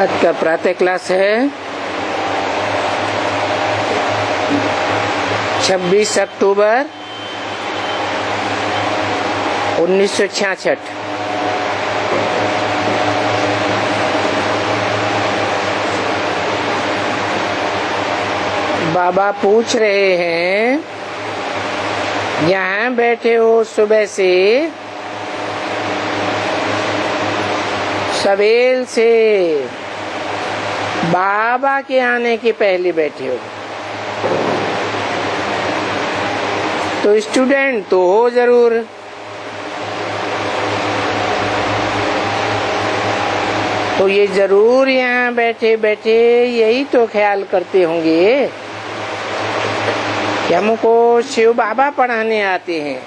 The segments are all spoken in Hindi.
आज का प्रातः क्लास है 26 अक्टूबर 1966। बाबा पूछ रहे हैं, यहाँ बैठे हो सुबह से, सवेल से बाबा के आने के पहले बैठे हो, तो स्टूडेंट तो हो जरूर। तो ये जरूर यहाँ बैठे बैठे यही तो ख्याल करते होंगे कि हमको शिव बाबा पढ़ाने आते हैं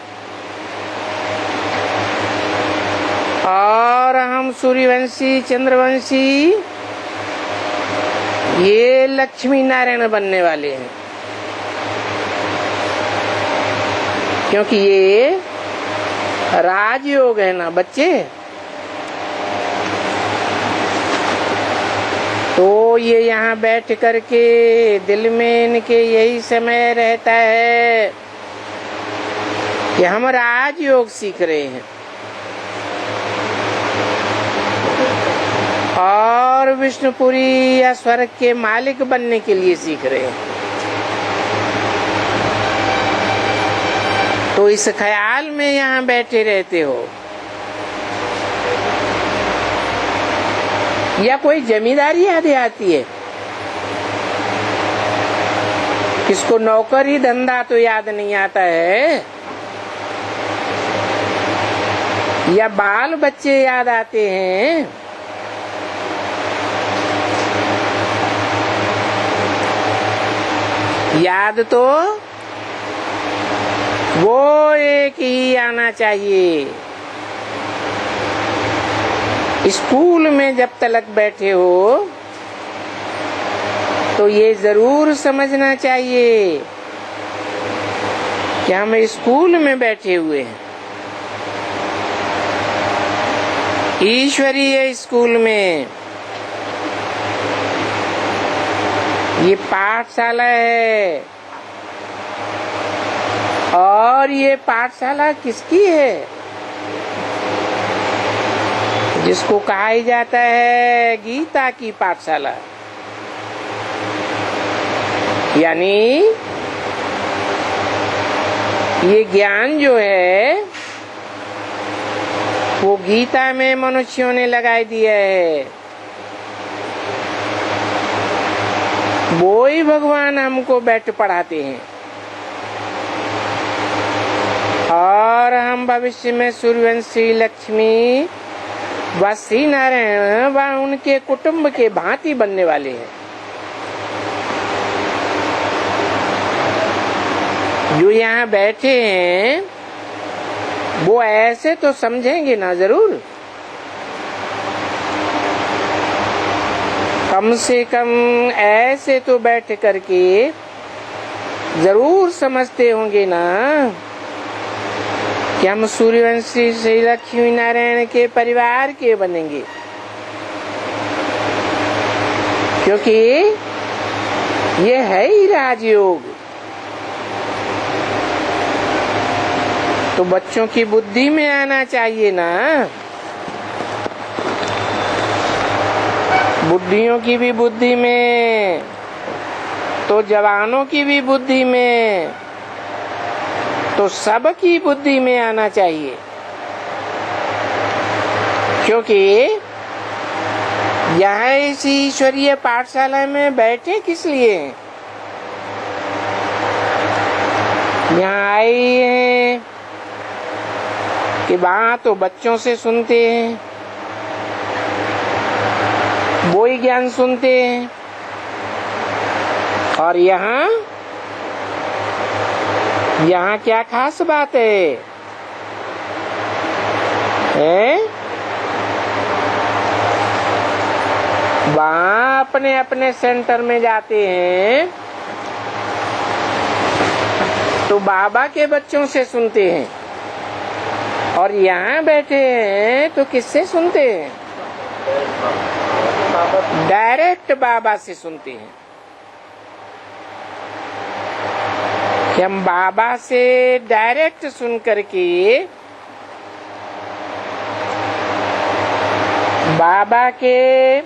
और हम सूर्यवंशी चंद्रवंशी ये लक्ष्मी नारायण बनने वाले हैं, क्योंकि ये राजयोग है ना बच्चे। तो ये यहाँ बैठ करके दिल में इनके यही समय रहता है कि हम राजयोग सीख रहे हैं और विष्णुपुरी या स्वर्ग के मालिक बनने के लिए सीख रहे हैं। तो इस ख्याल में यहाँ बैठे रहते हो, या कोई जमींदारी याद आती है? किसको नौकरी धंधा तो याद नहीं आता है, या बाल बच्चे याद आते हैं? याद तो वो एक ही आना चाहिए। स्कूल में जब तक बैठे हो तो ये जरूर समझना चाहिए कि हम स्कूल में बैठे हुए हैं, ईश्वरीय स्कूल में। ये पाठशाला है और ये पाठशाला किसकी है? जिसको कहा जाता है गीता की पाठशाला, यानी ये ज्ञान जो है वो गीता में मनुष्यों ने लगाई दिया है। वो ही भगवान हमको बैठ पढ़ाते हैं और हम भविष्य में सूर्यवंशी लक्ष्मी व श्री नारायण व उनके कुटुंब के भांति बनने वाले हैं। जो यहाँ बैठे हैं वो ऐसे तो समझेंगे ना जरूर, कम से कम ऐसे तो बैठ करके जरूर समझते होंगे ना कि हम सूर्यवंशी श्री लक्ष्मी नारायण के परिवार के बनेंगे, क्योंकि ये है ही राजयोग। तो बच्चों की बुद्धि में आना चाहिए ना, बुद्धियों की भी बुद्धि में, तो जवानों की भी बुद्धि में, तो सबकी बुद्धि में आना चाहिए। क्योंकि यहाँ इस ईश्वरीय पाठशाला में बैठे किस लिए? यहाँ आए हैं कि वहाँ तो बच्चों से सुनते हैं, वो ही ज्ञान सुनते हैं, और यहाँ क्या खास बात है? वहाँ अपने अपने सेंटर में जाते हैं तो बाबा के बच्चों से सुनते हैं, और यहाँ बैठे हैं तो किससे सुनते हैं? डायरेक्ट बाबा से सुनते हैं कि हम बाबा से डायरेक्ट सुन करके बाबा के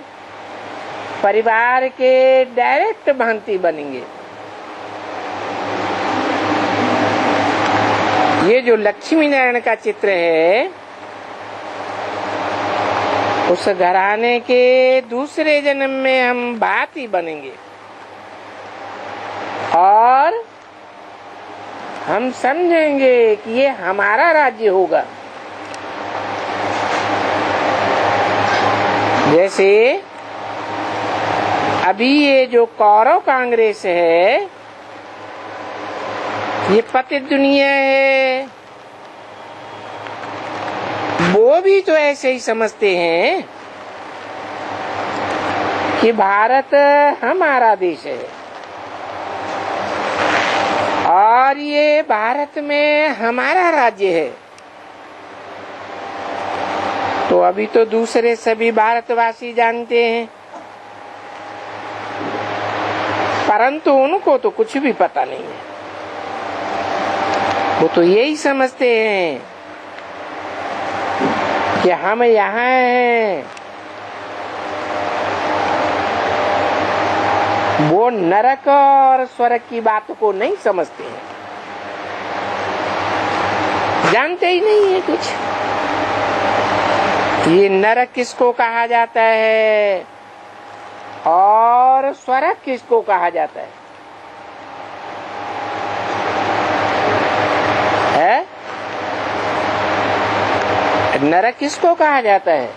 परिवार के डायरेक्ट भांति बनेंगे। ये जो लक्ष्मी नारायण का चित्र है, उस घराने के दूसरे जन्म में हम बात ही बनेंगे और हम समझेंगे कि ये हमारा राज्य होगा। जैसे अभी ये जो कौरव कांग्रेस है, ये पतित दुनिया है, वो भी तो ऐसे ही समझते हैं कि भारत हमारा देश है और ये भारत में हमारा राज्य है। तो अभी तो दूसरे सभी भारतवासी जानते हैं, परंतु उनको तो कुछ भी पता नहीं है। वो तो यही समझते हैं कि हम यहाँ हैं। वो नरक और स्वर्ग की बात को नहीं समझते हैं, जानते ही नहीं है कुछ। ये नरक किसको कहा जाता है और स्वर्ग किसको कहा जाता है? नरक किसको कहा जाता है?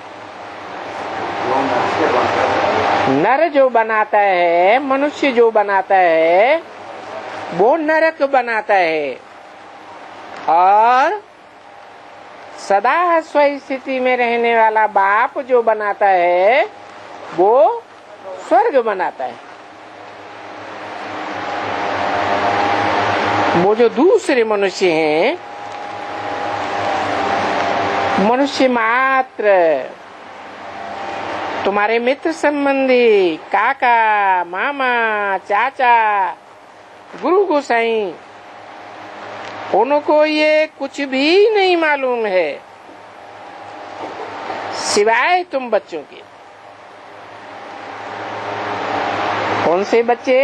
नर जो बनाता है, मनुष्य जो बनाता है, वो नरक बनाता है और सदा स्व स्थिति में रहने वाला बाप जो बनाता है, वो स्वर्ग बनाता है। वो जो दूसरे मनुष्य हैं, मनुष्य मात्र, तुम्हारे मित्र संबंधी, काका, मामा, चाचा, गुरु गोसाई, उनको ये कुछ भी नहीं मालूम है सिवाय तुम बच्चों के। कौन से बच्चे?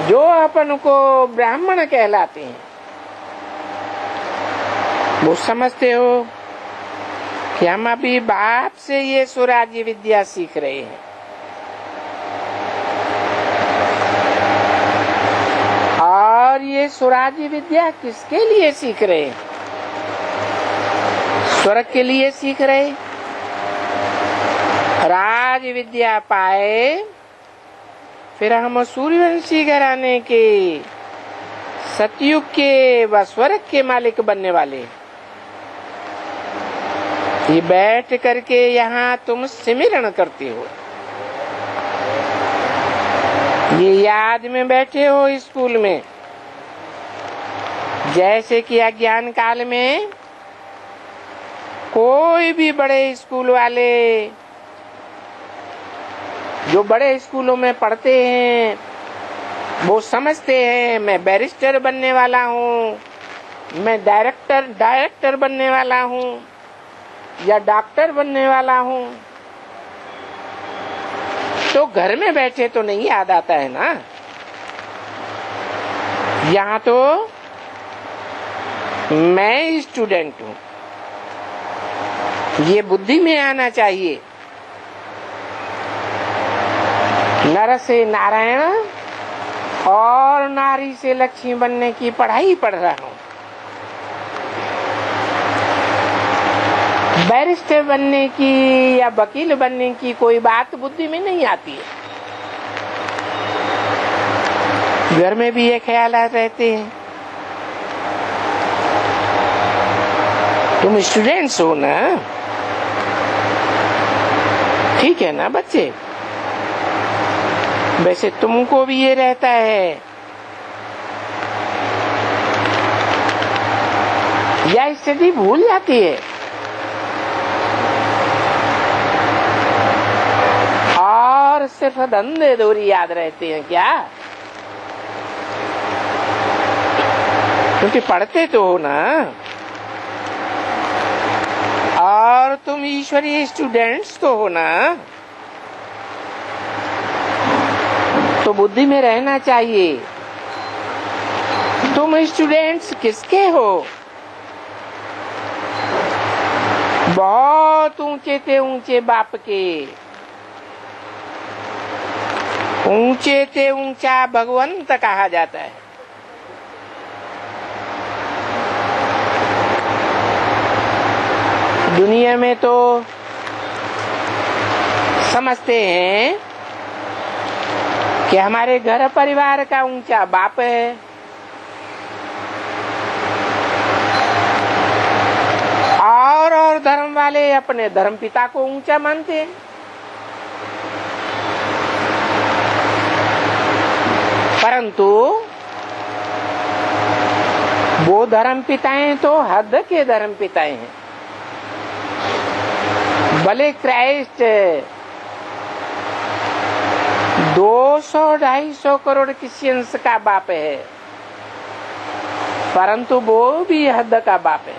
जो अपन को ब्राह्मण कहलाते हैं। वो समझते हो कि हम अभी बाप से ये स्वराज्य विद्या सीख रहे हैं और ये स्वराज्य विद्या किसके लिए सीख रहे हैं? स्वर्ग के लिए सीख रहे। राज विद्या पाए फिर हम सूर्यवंशी घराने के, सतयुग के व स्वर्ग के मालिक बनने वाले। ये बैठ करके यहाँ तुम सिमरन करते हो, ये याद में बैठे हो स्कूल में। जैसे कि अज्ञान काल में कोई भी बड़े स्कूल वाले जो बड़े स्कूलों में पढ़ते हैं, वो समझते हैं मैं बैरिस्टर बनने वाला हूँ, मैं डायरेक्टर बनने वाला हूँ या डॉक्टर बनने वाला हूँ। तो घर में बैठे तो नहीं याद आता है ना। यहाँ तो मैं स्टूडेंट हूँ, ये बुद्धि में आना चाहिए। नर से नारायण और नारी से लक्ष्मी बनने की पढ़ाई पढ़ रहा हूँ। बैरिस्टर बनने की या वकील बनने की कोई बात बुद्धि में नहीं आती है। घर में भी ये ख्यालात रहते हैं। तुम स्टूडेंट्स हो ना, ठीक है ना बच्चे? वैसे तुमको भी ये रहता है या स्थिति भूल जाती है? सिर्फ धंधे दोरी याद रहते हैं क्या? क्योंकि पढ़ते तो हो ना, और तुम ईश्वरीय स्टूडेंट्स तो हो ना, तो बुद्धि में रहना चाहिए। तुम स्टूडेंट्स किसके हो? बहुत ऊंचे ते ऊंचे बाप के, ऊंचे ते ऊंचा भगवंत कहा जाता है। दुनिया में तो समझते हैं कि हमारे घर परिवार का ऊंचा बाप है, और धर्म वाले अपने धर्म पिता को ऊंचा मानते हैं। परंतु वो धर्म पिताएं तो हद के धर्म पिताएं हैं। भले क्राइस्ट 200-250 करोड़ क्रिश्चियंस का बाप है, परंतु वो भी हद का बाप है।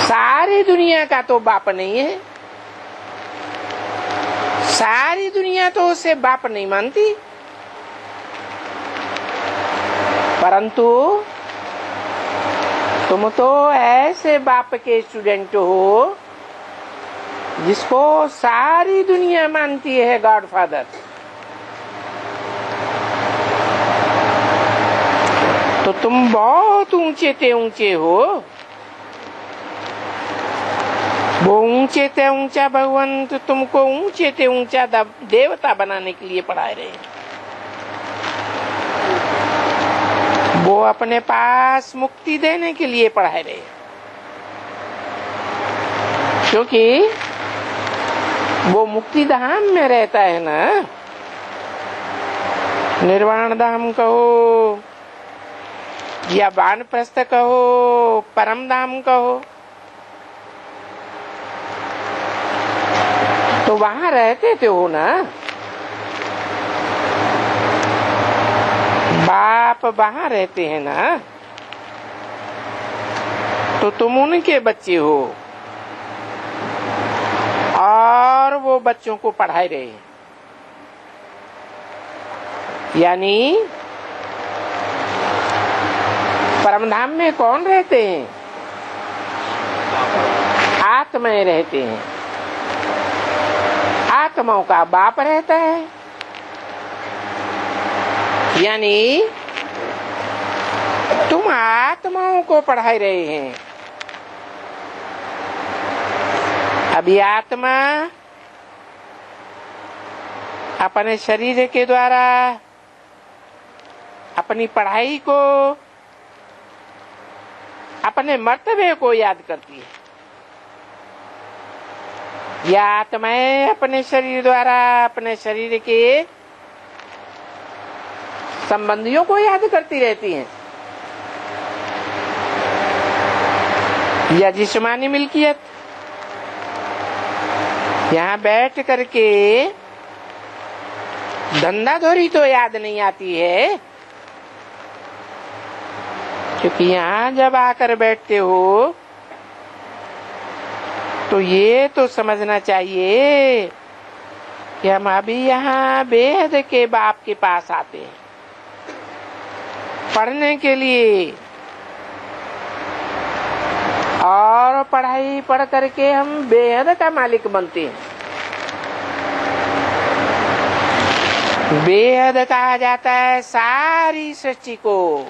सारी दुनिया का तो बाप नहीं है, सारी दुनिया तो उसे बाप नहीं मानती, परंतु तुम तो ऐसे बाप के स्टूडेंट हो जिसको सारी दुनिया मानती है गॉड फादर। तो तुम बहुत ऊंचे ते ऊंचे हो। वो ऊंचे ते ऊंचा भगवंत तुमको ऊंचे ते ऊंचा देवता बनाने के लिए पढ़ा रहे हैं। वो अपने पास मुक्ति देने के लिए पढ़ा रहे हैं, क्योंकि वो मुक्ति धाम में रहता है ना। निर्वाण धाम कहो या वानप्रस्थ कहो, परम धाम कहो, तो वहां रहते थे हो ना। बाप वहां रहते हैं ना, तो तुम उनके बच्चे हो और वो बच्चों को पढ़ा रहे हैं। यानी परमधाम में कौन रहते हैं? आत्माएं रहते हैं। आत्माओं का बाप रहता है। यानी तुम आत्माओं को पढ़ा रहे हैं। अभी आत्मा अपने शरीर के द्वारा अपनी पढ़ाई को, अपने मर्तबे को याद करती है। यह आत्माएं अपने शरीर द्वारा अपने शरीर के संबंधियों को याद करती रहती हैं। या जिस्मानी मिल्कियत, यहाँ बैठ करके धंधाधोरी तो याद नहीं आती है, क्योंकि यहाँ जब आकर बैठते हो तो ये तो समझना चाहिए कि हम अभी यहाँ बेहद के बाप के पास आते हैं पढ़ने के लिए, और पढ़ाई पढ़ करके हम बेहद का मालिक बनते हैं। बेहद कहा जाता है सारी सृष्टि को,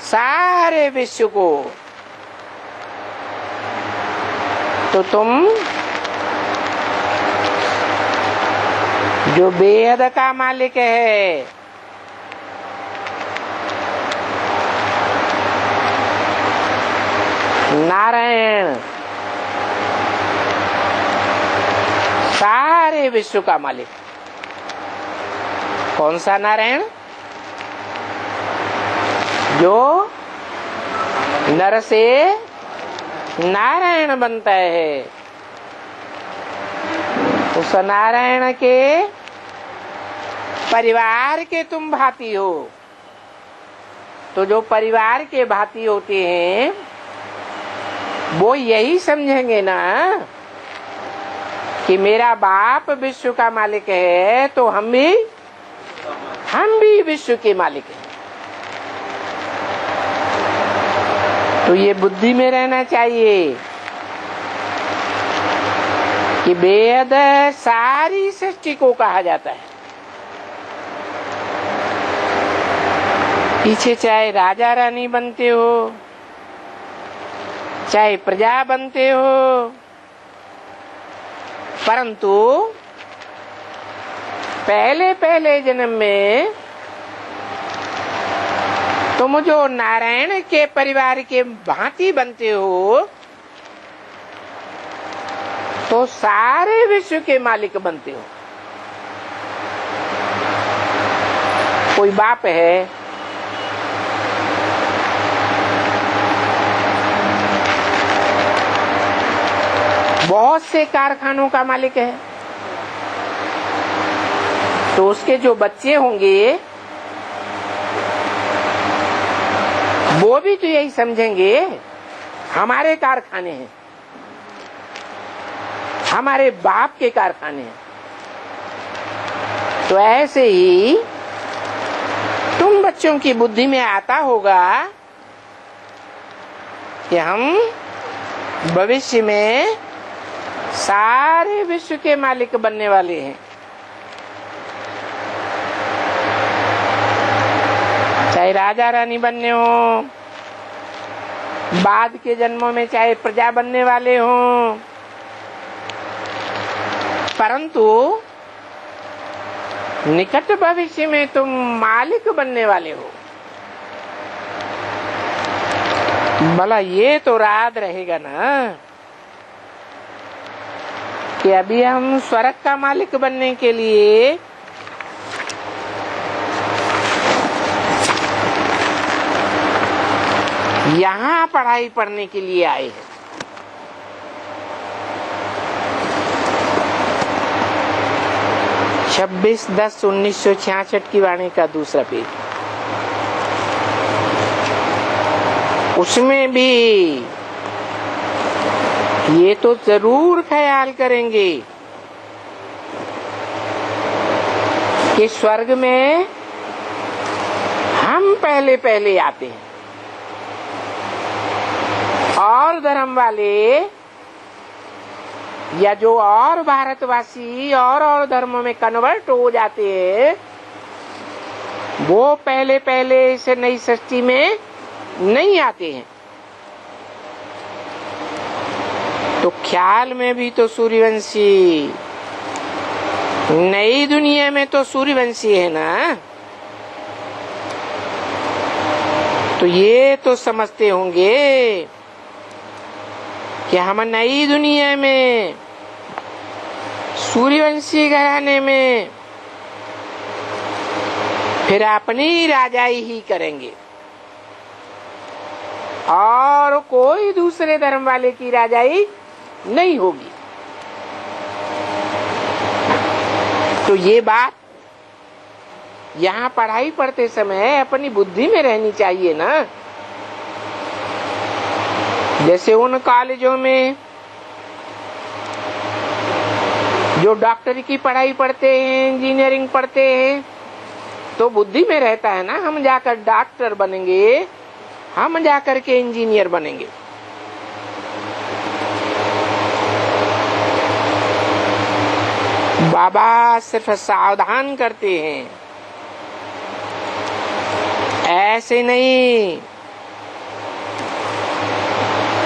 सारे विश्व को। तो तुम जो बेहद का मालिक है, नारायण सारे विश्व का मालिक। कौन सा नारायण? जो नर से नारायण बनता है। उस नारायण के परिवार के तुम भांति हो। तो जो परिवार के भांति होते हैं वो यही समझेंगे ना कि मेरा बाप विश्व का मालिक है तो हम भी विश्व के मालिक हैं। तो ये बुद्धि में रहना चाहिए कि वेद सारी सृष्टि को कहा जाता है। पीछे चाहे राजा रानी बनते हो, चाहे प्रजा बनते हो, परंतु पहले जन्म में तुम जो नारायण के परिवार के भांति बनते हो तो सारे विश्व के मालिक बनते हो। कोई बाप है, बहुत से कारखानों का मालिक है, तो उसके जो बच्चे होंगे वो भी तो यही समझेंगे हमारे कारखाने हैं, हमारे बाप के कारखाने हैं। तो ऐसे ही तुम बच्चों की बुद्धि में आता होगा कि हम भविष्य में सारे विश्व के मालिक बनने वाले हैं। चाहे राजा रानी बनने हो, बाद के जन्मों में चाहे प्रजा बनने वाले हो, परंतु निकट भविष्य में तुम मालिक बनने वाले हो। भला ये तो याद रहेगा ना कि अभी हम स्वर्ग का मालिक बनने के लिए यहाँ पढ़ाई पढ़ने के लिए आए हैं। छब्बीस 10/1966 की वाणी का दूसरा पेज, उसमें भी ये तो जरूर ख्याल करेंगे कि स्वर्ग में हम पहले आते हैं और धर्म वाले या जो और भारतवासी और धर्मों में कन्वर्ट हो जाते हैं वो पहले से नई सृष्टि में नहीं आते हैं। तो ख्याल में भी तो सूर्यवंशी, नई दुनिया में तो सूर्यवंशी है ना। तो ये तो समझते होंगे कि हम नई दुनिया में सूर्यवंशी घराने में फिर अपनी राजाई ही करेंगे और कोई दूसरे धर्म वाले की राजाई नहीं होगी। तो ये बात यहाँ पढ़ाई पढ़ते समय अपनी बुद्धि में रहनी चाहिए ना। जैसे उन कॉलेजों में जो डॉक्टरी की पढ़ाई पढ़ते हैं, इंजीनियरिंग पढ़ते हैं, तो बुद्धि में रहता है ना हम जाकर डॉक्टर बनेंगे, हम जाकर के इंजीनियर बनेंगे। बाबा सिर्फ सावधान करते हैं, ऐसे नहीं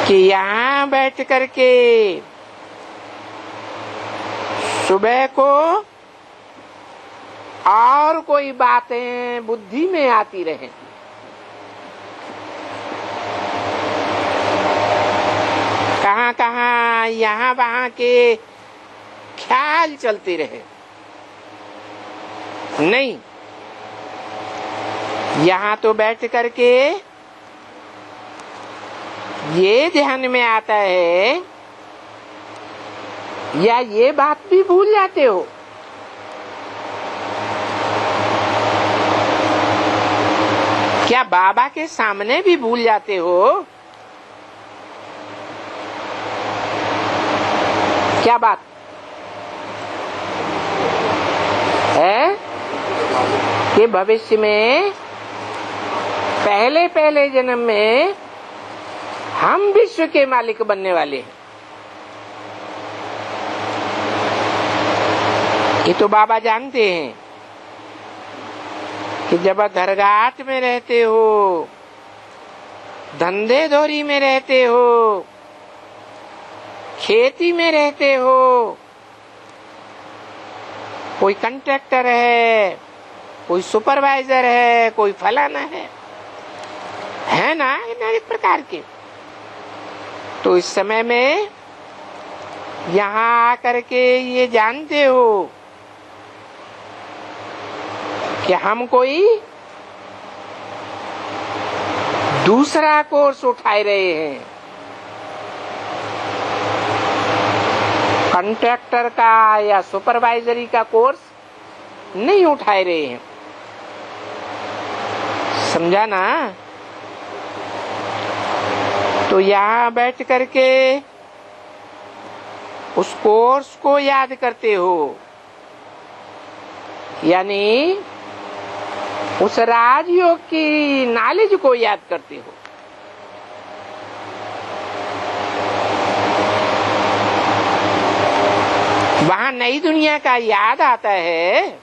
कि यहाँ बैठ करके सुबह को और कोई बातें बुद्धि में आती रहे। कहाँ यहाँ वहाँ के ख्याल चलते रहे। नहीं, यहाँ तो बैठ करके ये ध्यान में आता है या ये बात भी भूल जाते हो? क्या बाबा के सामने भी भूल जाते हो? क्या बात है कि भविष्य में पहले पहले जन्म में हम विश्व के मालिक बनने वाले हैं। ये तो बाबा जानते हैं कि जब घरघाट में रहते हो, धंधे धोरी में रहते हो, खेती में रहते हो, कोई कंट्रैक्टर है, कोई सुपरवाइजर है, कोई फलाना है ना, अनेक प्रकार के। तो इस समय में यहाँ आकर के ये जानते हो कि हम कोई दूसरा कोर्स उठाए रहे हैं, कंट्रैक्टर का या सुपरवाइजरी का कोर्स नहीं उठाए रहे हैं। समझा ना? तो यहाँ बैठ करके उस कोर्स को याद करते हो, यानी उस राजयोग की नॉलेज को याद करते हो। वहां नई दुनिया का याद आता है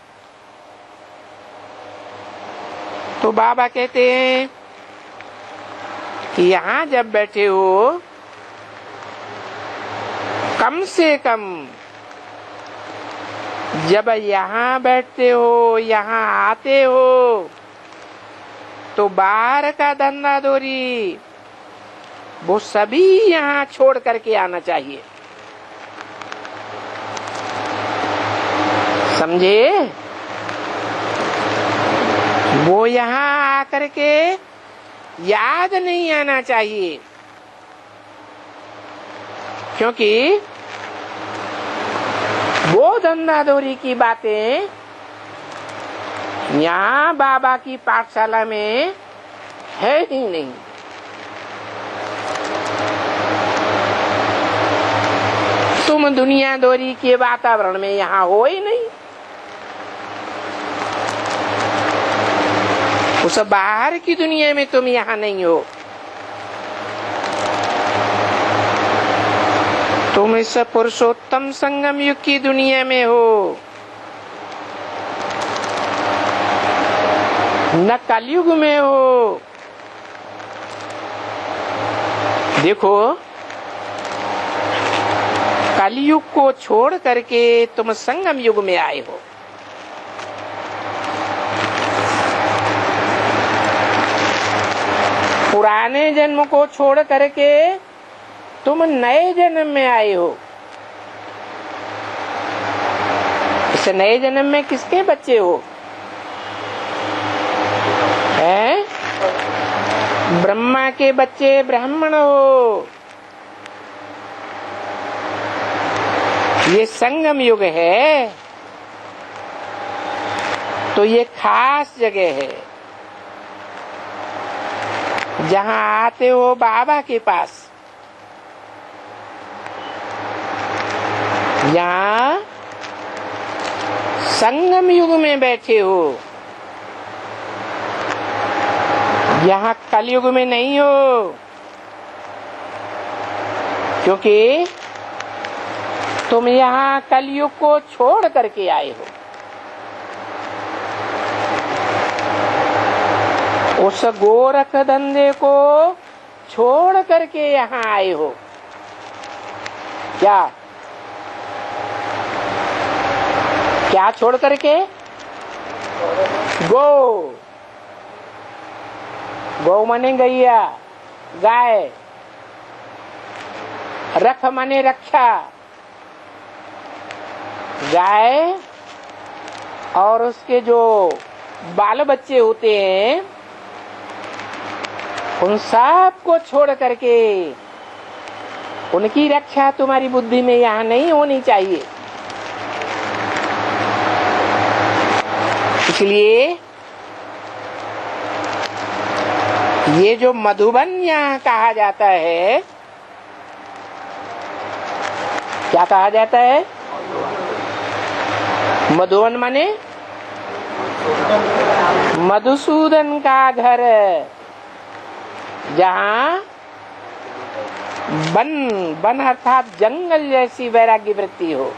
तो बाबा कहते हैं कि यहाँ जब बैठे हो, कम से कम जब यहाँ बैठते हो, यहाँ आते हो, तो बाहर का धंधा दौरी वो सभी यहाँ छोड़ करके आना चाहिए। समझे? वो यहाँ आकर के याद नहीं आना चाहिए, क्योंकि वो धंधादौरी की बातें यहाँ बाबा की पाठशाला में है ही नहीं। तुम दुनियादौरी के वातावरण में यहाँ हो ही नहीं। उस बाहर की दुनिया में तुम यहाँ नहीं हो। तुम इस पुरुषोत्तम संगम युग की दुनिया में हो, न कलयुग में हो। देखो, कलयुग को छोड़ करके तुम संगम युग में आए हो। पुराने जन्म को छोड़ करके तुम नए जन्म में आए हो। इस नए जन्म में किसके बच्चे हो? हैं? ब्रह्मा के बच्चे ब्राह्मण हो। ये संगम युग है, तो ये खास जगह है जहाँ आते हो बाबा के पास। यहाँ संगम युग में बैठे हो, यहाँ कलयुग में नहीं हो, क्योंकि तुम यहाँ कलयुग को छोड़ करके आए हो। उस गोरख धंधे को छोड़ करके यहाँ आए हो। क्या छोड़ करके? गौ माने गैया, गाय। रख माने रक्षा। गाय और उसके जो बाल बच्चे होते हैं, उन सब को छोड़ करके उनकी रक्षा तुम्हारी बुद्धि में यहाँ नहीं होनी चाहिए। इसलिए ये जो मधुबन यहाँ कहा जाता है, क्या कहा जाता है? मधुबन माने मधुसूदन का घर, जहाँ वन अर्थात जंगल जैसी वैराग्य वृत्ति हो,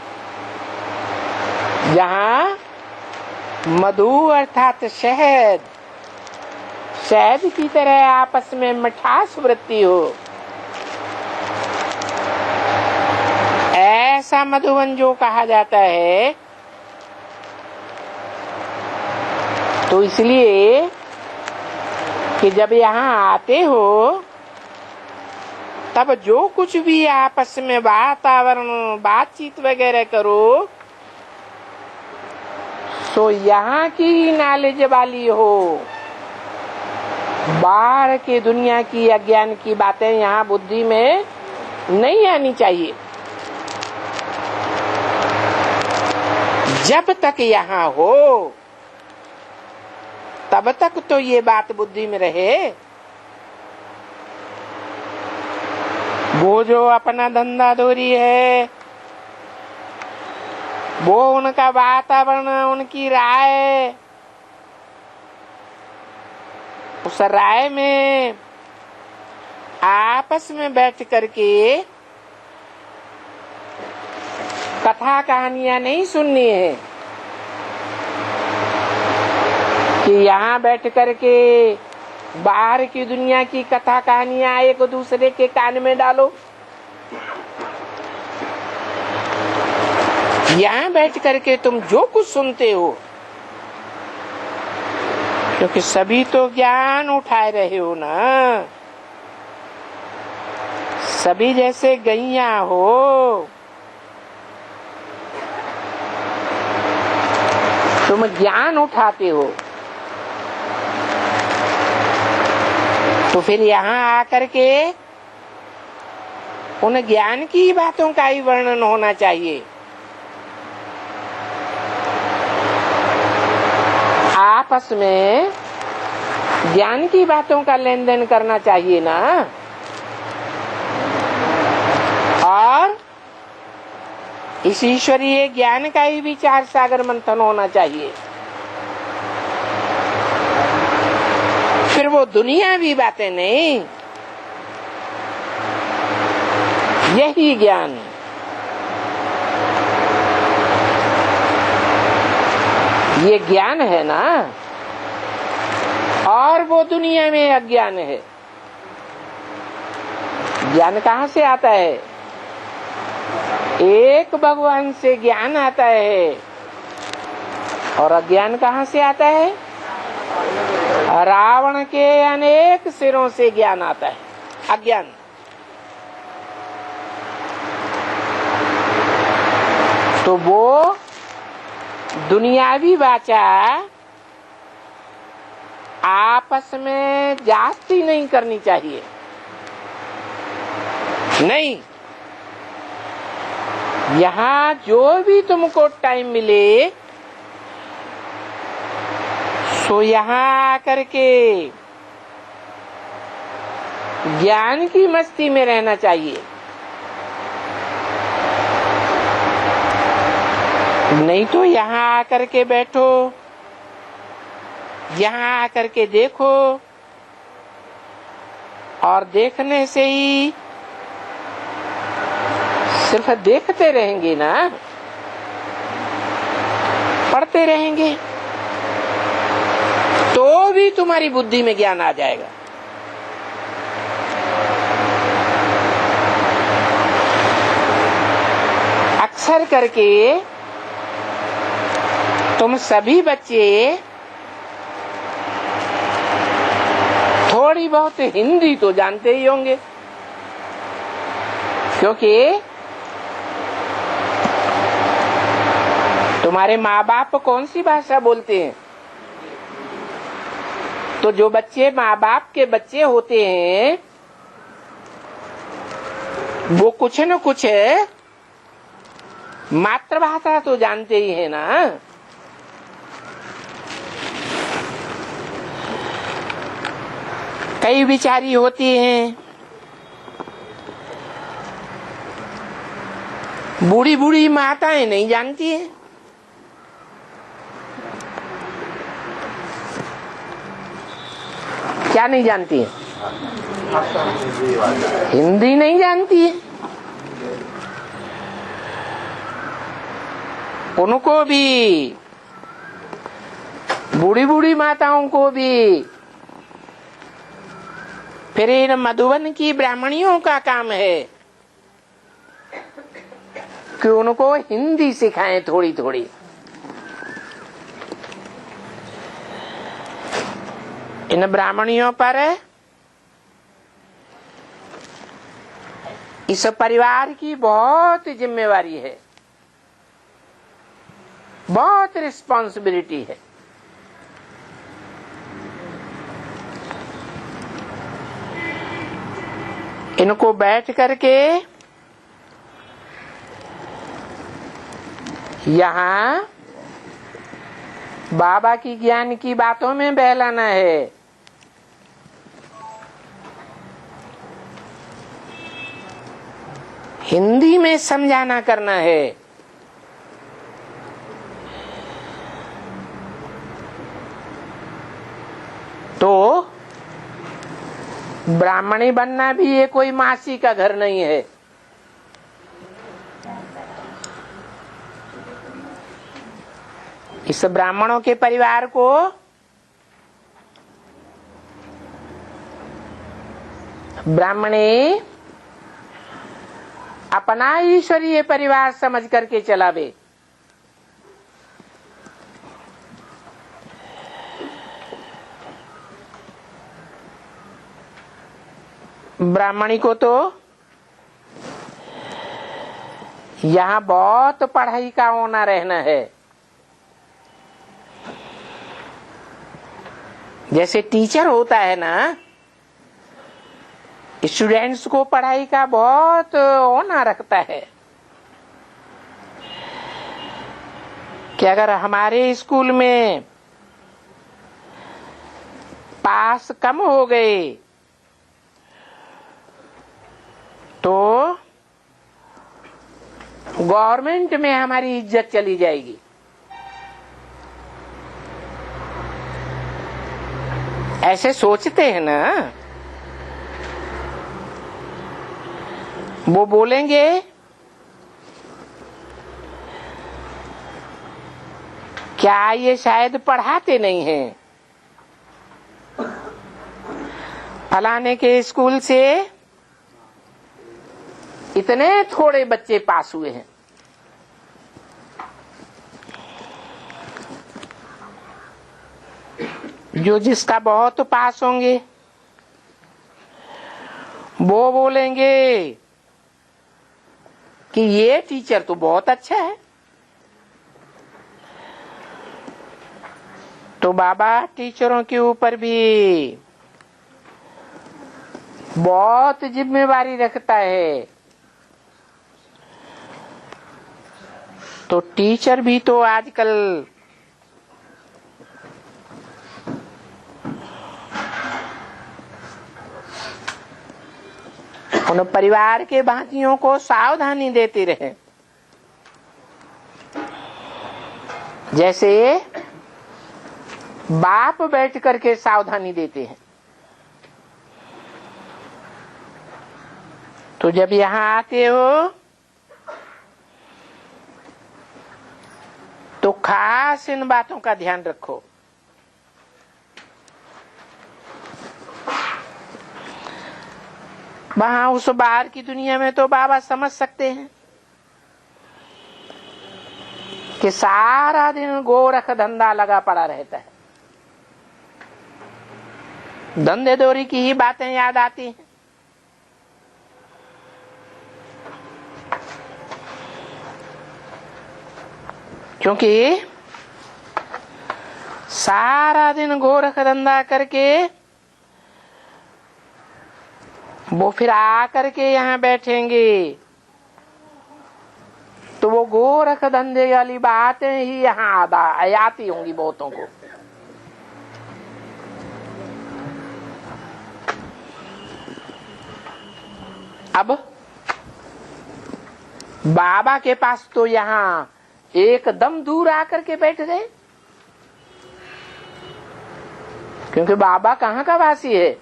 जहाँ मधु अर्थात शहद की तरह आपस में मिठास वृत्ति हो, ऐसा मधुवन जो कहा जाता है। तो इसलिए कि जब यहाँ आते हो तब जो कुछ भी आपस में वातावरण बातचीत वगैरह करो, तो यहाँ की नॉलेज वाली हो, बाहर के दुनिया की अज्ञान की बातें यहाँ बुद्धि में नहीं आनी चाहिए। जब तक यहाँ हो तब तक तो ये बात बुद्धि में रहे। वो जो अपना धंधा धोरी है, वो उनका वातावरण, उनकी राय, उस राय में आपस में बैठ करके कथा कहानियां नहीं सुननी है कि यहाँ बैठ करके बाहर की दुनिया की कथा कहानियां एक दूसरे के कान में डालो। यहाँ बैठ करके तुम जो कुछ सुनते हो, क्योंकि सभी तो ज्ञान उठाए रहे हो ना, सभी जैसे गैया हो, तुम ज्ञान उठाते हो। तो फिर यहाँ आकर के उन ज्ञान की बातों का ही वर्णन होना चाहिए। आपस में ज्ञान की बातों का लेन देन करना चाहिए ना, और इस ईश्वरीय ज्ञान का ही विचार सागर मंथन होना चाहिए। फिर वो दुनियावी बातें नहीं, यही ज्ञान। ये ज्ञान है ना, और वो दुनिया में अज्ञान है। ज्ञान कहाँ से आता है? एक भगवान से ज्ञान आता है, और अज्ञान कहाँ से आता है? रावण के अनेक सिरों से ज्ञान आता है, अज्ञान। तो वो दुनियावी वाचा आपस में जास्ती नहीं करनी चाहिए। नहीं, यहाँ जो भी तुमको टाइम मिले, सो यहाँ आकर के ज्ञान की मस्ती में रहना चाहिए। नहीं तो यहाँ आकर के बैठो, यहाँ आकर के देखो, और देखने से ही सिर्फ देखते रहेंगे ना, पढ़ते रहेंगे, तो भी तुम्हारी बुद्धि में ज्ञान आ जाएगा। अक्सर करके तुम सभी बच्चे थोड़ी बहुत हिंदी तो जानते ही होंगे, क्योंकि तुम्हारे माँ बाप कौन सी भाषा बोलते हैं। तो जो बच्चे माँ बाप के बच्चे होते हैं, वो कुछ न कुछ मातृभाषा तो जानते ही है ना। कई बिचारी होती हैं बूढ़ी बूढ़ी माताएं नहीं जानती हैं। क्या नहीं जानती है? हिंदी नहीं जानती है। उनको भी, बूढ़ी बूढ़ी माताओं को भी फिर इन मधुबन की ब्राह्मणियों का काम है कि उनको हिंदी सिखाएं थोड़ी थोड़ी। इन ब्राह्मणियों पर इस परिवार की बहुत जिम्मेवारी है, बहुत रिस्पॉन्सिबिलिटी है। इनको बैठ करके यहाँ बाबा की ज्ञान की बातों में बहलाना है। हिंदी में समझाना करना है। तो ब्राह्मणी बनना भी ये कोई मासी का घर नहीं है। इस ब्राह्मणों के परिवार को ब्राह्मणी अपना ईश्वरीय परिवार समझ करके चलावे। ब्राह्मणी को तो यहाँ बहुत पढ़ाई का होना रहना है। जैसे टीचर होता है ना, स्टूडेंट्स को पढ़ाई का बहुत होना रखता है कि अगर हमारे स्कूल में पास कम हो गए तो गवर्नमेंट में हमारी इज्जत चली जाएगी। ऐसे सोचते हैं ना। वो बोलेंगे क्या ये शायद पढ़ाते नहीं हैं, फलाने के स्कूल से इतने थोड़े बच्चे पास हुए हैं। जो जिसका बहुत पास होंगे वो बोलेंगे कि ये टीचर तो बहुत अच्छा है। तो बाबा टीचरों के ऊपर भी बहुत जिम्मेवारी रखता है। तो टीचर भी तो आजकल उन परिवार के भांतियों को सावधानी देते रहे। जैसे बाप बैठ करके सावधानी देते हैं। तो जब यहाँ आते हो तो खास इन बातों का ध्यान रखो। वहां उस बाहर की दुनिया में तो बाबा समझ सकते हैं कि सारा दिन गोरख धंधा लगा पड़ा रहता है। धंधे दोरी की ही बातें याद आती हैं। क्योंकि सारा दिन गोरख धंधा करके वो फिर आकर के यहाँ बैठेंगे तो वो गोरख धंधे वाली बातें ही यहाँ आती होंगी बहुतों को। अब बाबा के पास तो यहाँ एकदम दूर आकर के बैठ गए, क्योंकि बाबा कहाँ का वासी है?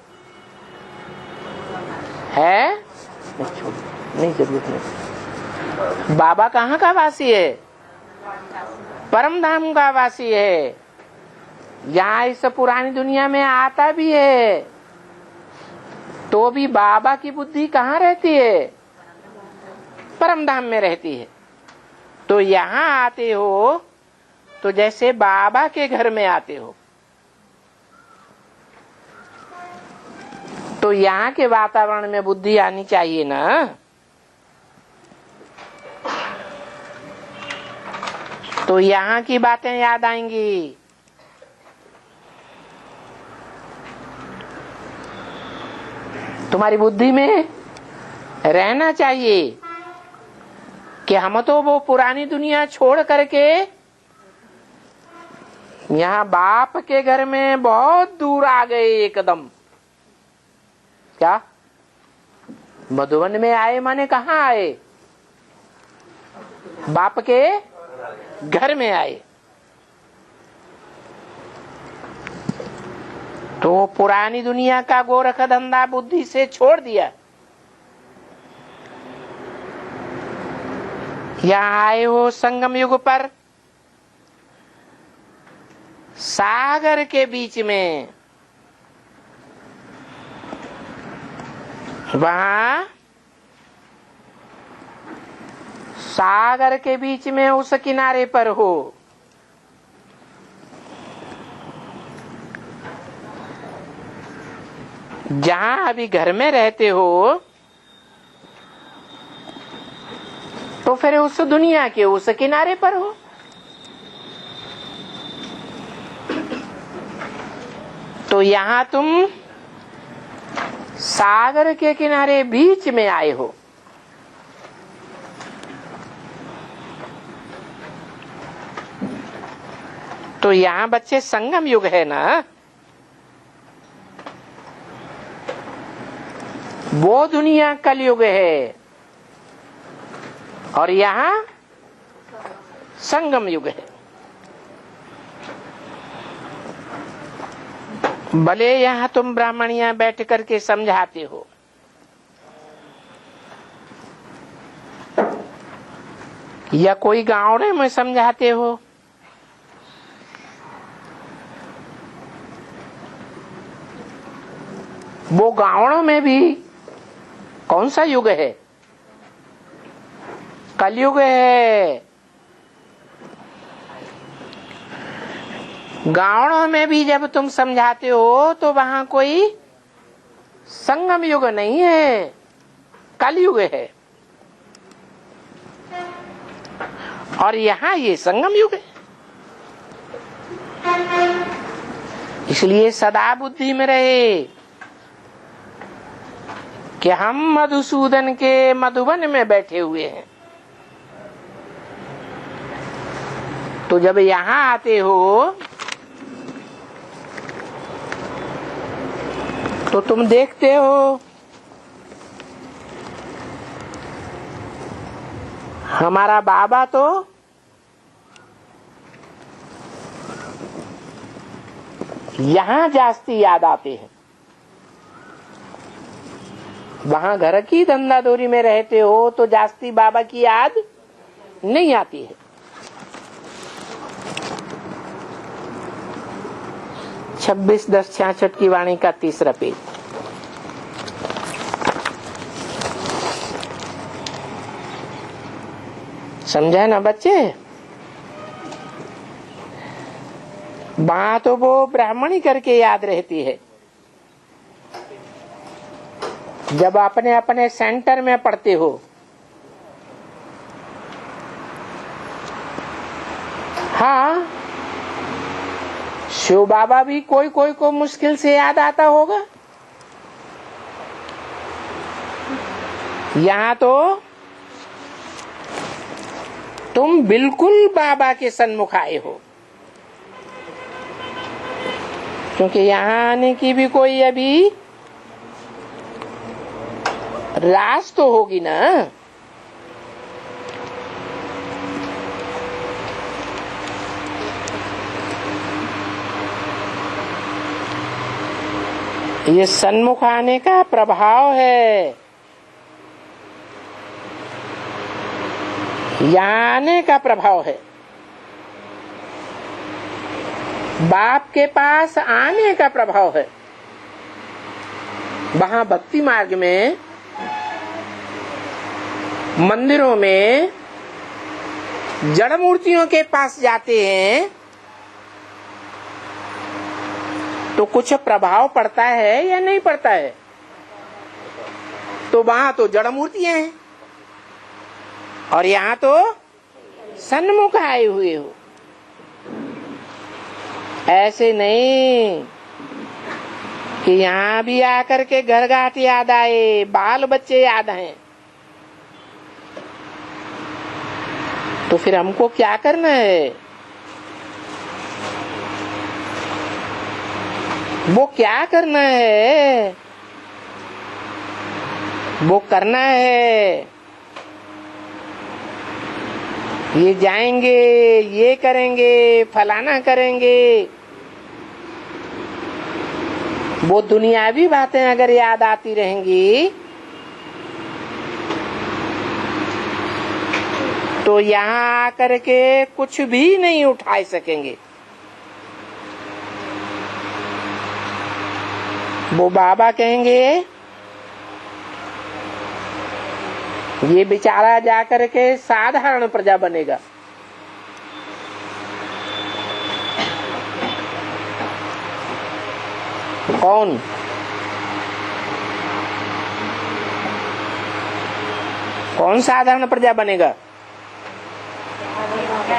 नहीं जरूरत नहीं। बाबा कहाँ का वासी है? परम धाम का वासी है। यहाँ इस पुरानी दुनिया में आता भी है तो भी बाबा की बुद्धि कहाँ रहती है? परम धाम में रहती है। तो यहाँ आते हो तो जैसे बाबा के घर में आते हो। तो यहाँ के वातावरण में बुद्धि आनी चाहिए ना। तो यहाँ की बातें याद आएंगी। तुम्हारी बुद्धि में रहना चाहिए कि हम तो वो पुरानी दुनिया छोड़ करके यहाँ बाप के घर में बहुत दूर आ गए एकदम। क्या मधुबन में आए माने कहाँ आए? बाप के घर में आए। तो पुरानी दुनिया का गोरख धंधा बुद्धि से छोड़ दिया। यहाँ आए हो संगम युग पर, सागर के बीच में। वहां सागर के बीच में उस किनारे पर हो। जहां अभी घर में रहते हो तो फिर उस दुनिया के उस किनारे पर हो। तो यहाँ तुम सागर के किनारे बीच में आए हो। तो यहाँ बच्चे संगम युग है ना, वो दुनिया कलयुग है और यहाँ संगम युग है। भले यहाँ तुम ब्राह्मणियां बैठ करके समझाते हो, या कोई गाँव में समझाते हो, वो गाँव में भी कौन सा युग है? कलयुग है। गाँव में भी जब तुम समझाते हो तो वहां कोई संगम युग नहीं है, कलयुग है। और यहाँ ये संगम युग है। इसलिए सदा बुद्धि में रहे कि हम मधुसूदन के मधुबन में बैठे हुए हैं। तो जब यहाँ आते हो तो तुम देखते हो हमारा बाबा तो यहाँ जास्ती याद आते हैं। वहां घर की धंधादौरी में रहते हो तो जास्ती बाबा की याद नहीं आती है। 26/10/66 की वाणी का 3रा पेज। समझा ना बच्चे? वहां तो वो ब्राह्मणी करके याद रहती है। जब अपने अपने सेंटर में पढ़ते हो हाँ, शिव बाबा भी कोई कोई को मुश्किल से याद आता होगा, यहाँ तो तुम बिल्कुल बाबा के सन्मुख आए हो, क्योंकि यहाँ आने की भी कोई अभी रास तो होगी ना। ये सन्मुख आने का प्रभाव है, यहाँ आने का प्रभाव है, बाप के पास आने का प्रभाव है। वहां भक्ति मार्ग में मंदिरों में जड़ मूर्तियों के पास जाते हैं तो कुछ प्रभाव पड़ता है या नहीं पड़ता है? तो वहां तो जड़ मूर्तियां हैं और यहाँ तो सन्मुख आए हुए हो। ऐसे नहीं कि यहाँ भी आकर के घर घाट याद आए, बाल बच्चे याद हैं। तो फिर हमको क्या करना है? वो क्या करना है? वो करना है ये जाएंगे, ये करेंगे, फलाना करेंगे। वो दुनियावी बातें अगर याद आती रहेंगी तो यहाँ आकर के कुछ भी नहीं उठा सकेंगे। वो बाबा कहेंगे ये बेचारा जाकर के साधारण प्रजा बनेगा। कौन? कौन साधारण प्रजा बनेगा?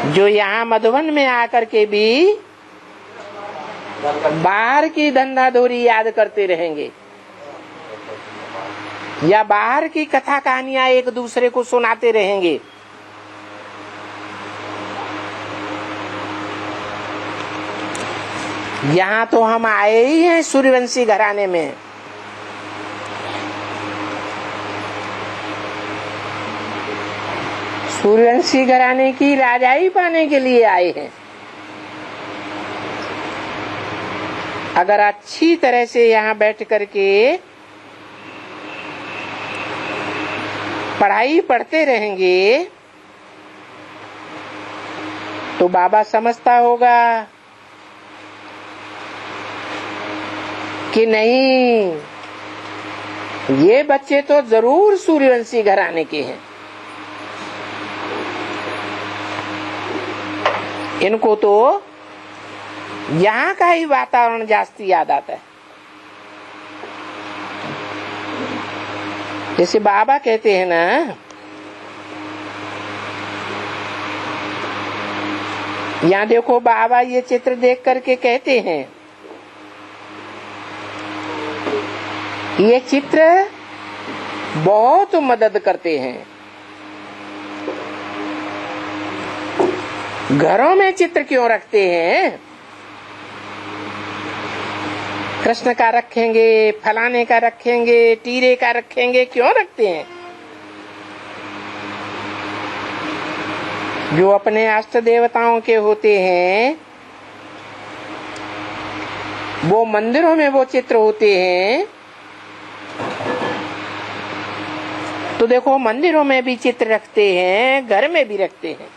जो यहाँ मधुबन में आकर के भी बाहर की धंधाधोरी याद करते रहेंगे या बाहर की कथा कहानियां एक दूसरे को सुनाते रहेंगे। यहाँ तो हम आए ही हैं सूर्यवंशी घराने में। सूर्यवंशी घराने की राजाई पाने के लिए आए हैं। अगर अच्छी तरह से यहाँ बैठ करके पढ़ाई पढ़ते रहेंगे तो बाबा समझता होगा कि नहीं, ये बच्चे तो जरूर सूर्यवंशी घराने के हैं, इनको तो यहाँ का ही वातावरण जास्ती याद आता है। जैसे बाबा कहते हैं ना, यहाँ देखो बाबा ये चित्र देख करके कहते हैं ये चित्र बहुत मदद करते हैं। घरों में चित्र क्यों रखते हैं? कृष्ण का रखेंगे, फलाने का रखेंगे, टीरे का रखेंगे, क्यों रखते हैं? जो अपने अष्ट देवताओं के होते हैं वो मंदिरों में वो चित्र होते हैं। तो देखो मंदिरों में भी चित्र रखते हैं, घर में भी रखते हैं।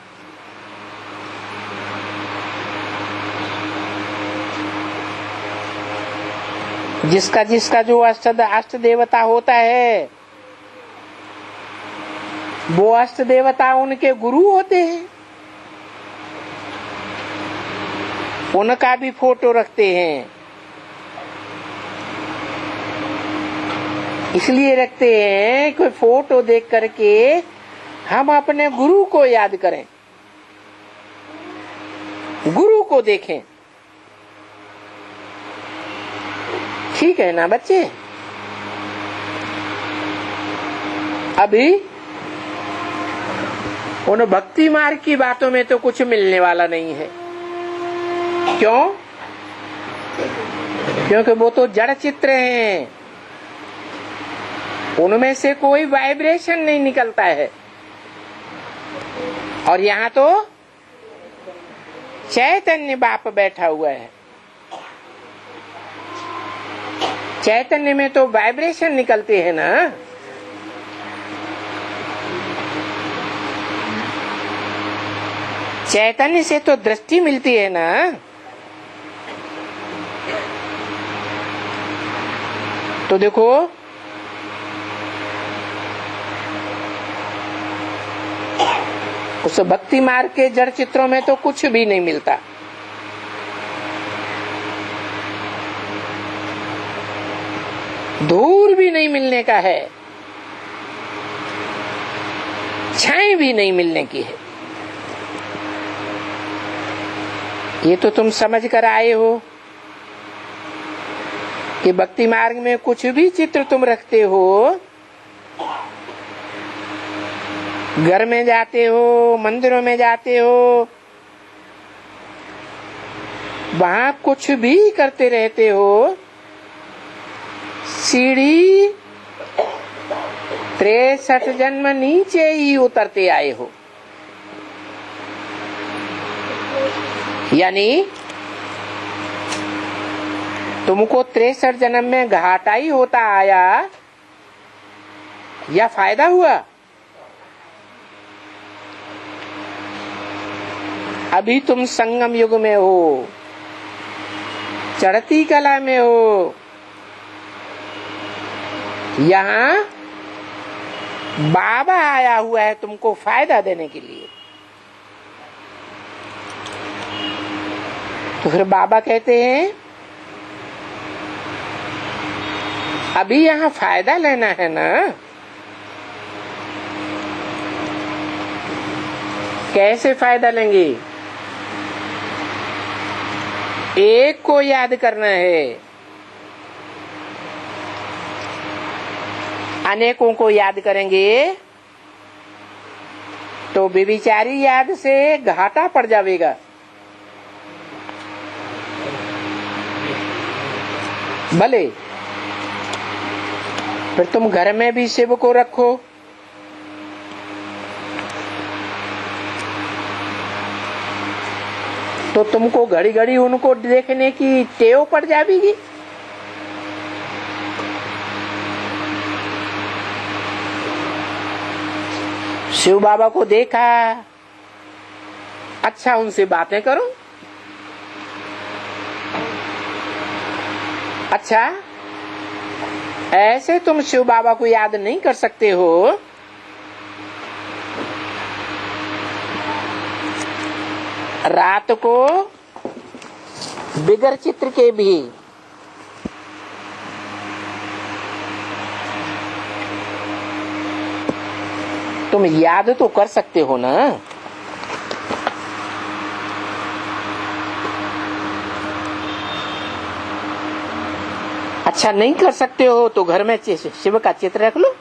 जिसका जिसका जो अष्ट देवता होता है वो अष्ट देवता उनके गुरु होते हैं, उनका भी फोटो रखते हैं। इसलिए रखते हैं कोई फोटो देख करके हम अपने गुरु को याद करें, गुरु को देखें। ठीक है ना बच्चे? अभी उन भक्ति मार्ग की बातों में तो कुछ मिलने वाला नहीं है। क्यों? क्योंकि वो तो जड़ चित्र हैं, उनमें से कोई वाइब्रेशन नहीं निकलता है। और यहाँ तो चैतन्य बाप बैठा हुआ है, चैतन्य में तो वाइब्रेशन निकलते हैं ना। चैतन्य से तो दृष्टि मिलती है ना। तो देखो, उस भक्ति मार्ग के जड़ चित्रों में तो कुछ भी नहीं मिलता। दूर भी नहीं मिलने का है, छाई भी नहीं मिलने की है। ये तो तुम समझ कर आए हो कि भक्ति मार्ग में कुछ भी चित्र तुम रखते हो, घर में जाते हो, मंदिरों में जाते हो, वहां कुछ भी करते रहते हो, सीढ़ी 63 जन्म नीचे ही उतरते आए हो। यानी तुमको 63 जन्म में घाटा ही होता आया या फायदा हुआ? अभी तुम संगम युग में हो, चढ़ती कला में हो। यहाँ बाबा आया हुआ है तुमको फायदा देने के लिए। तो फिर बाबा कहते हैं अभी यहाँ फायदा लेना है ना। कैसे फायदा लेंगे? एक को याद करना है, अनेकों को याद करेंगे तो बेविचारी याद से घाटा पड़ जाएगा। भले फिर तुम घर में भी शिव को रखो, तो तुमको घड़ी घड़ी उनको देखने की टेव पड़ जाएगी। शिव बाबा को देखा, अच्छा उनसे बातें करो। अच्छा, ऐसे तुम शिव बाबा को याद नहीं कर सकते हो, रात को बिगर चित्र के भी तुम याद तो कर सकते हो ना। अच्छा नहीं कर सकते हो तो घर में शिव का चित्र रख लो,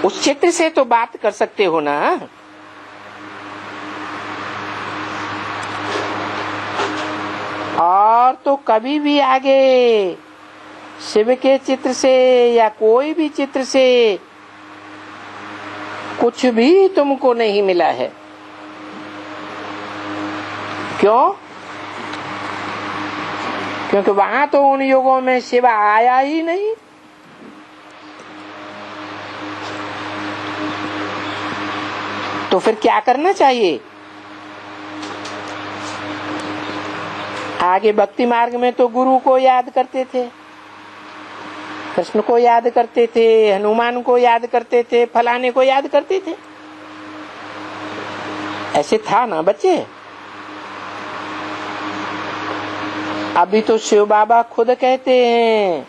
उस चित्र से तो बात कर सकते हो ना। और तो कभी भी आगे शिव के चित्र से या कोई भी चित्र से कुछ भी तुमको नहीं मिला है। क्यों? क्योंकि वहां तो उन युगों में शिव आया ही नहीं। तो फिर क्या करना चाहिए? आगे भक्ति मार्ग में तो गुरु को याद करते थे, कृष्ण को याद करते थे, हनुमान को याद करते थे, फलाने को याद करते थे। ऐसे था ना बच्चे? अभी तो शिव बाबा खुद कहते हैं,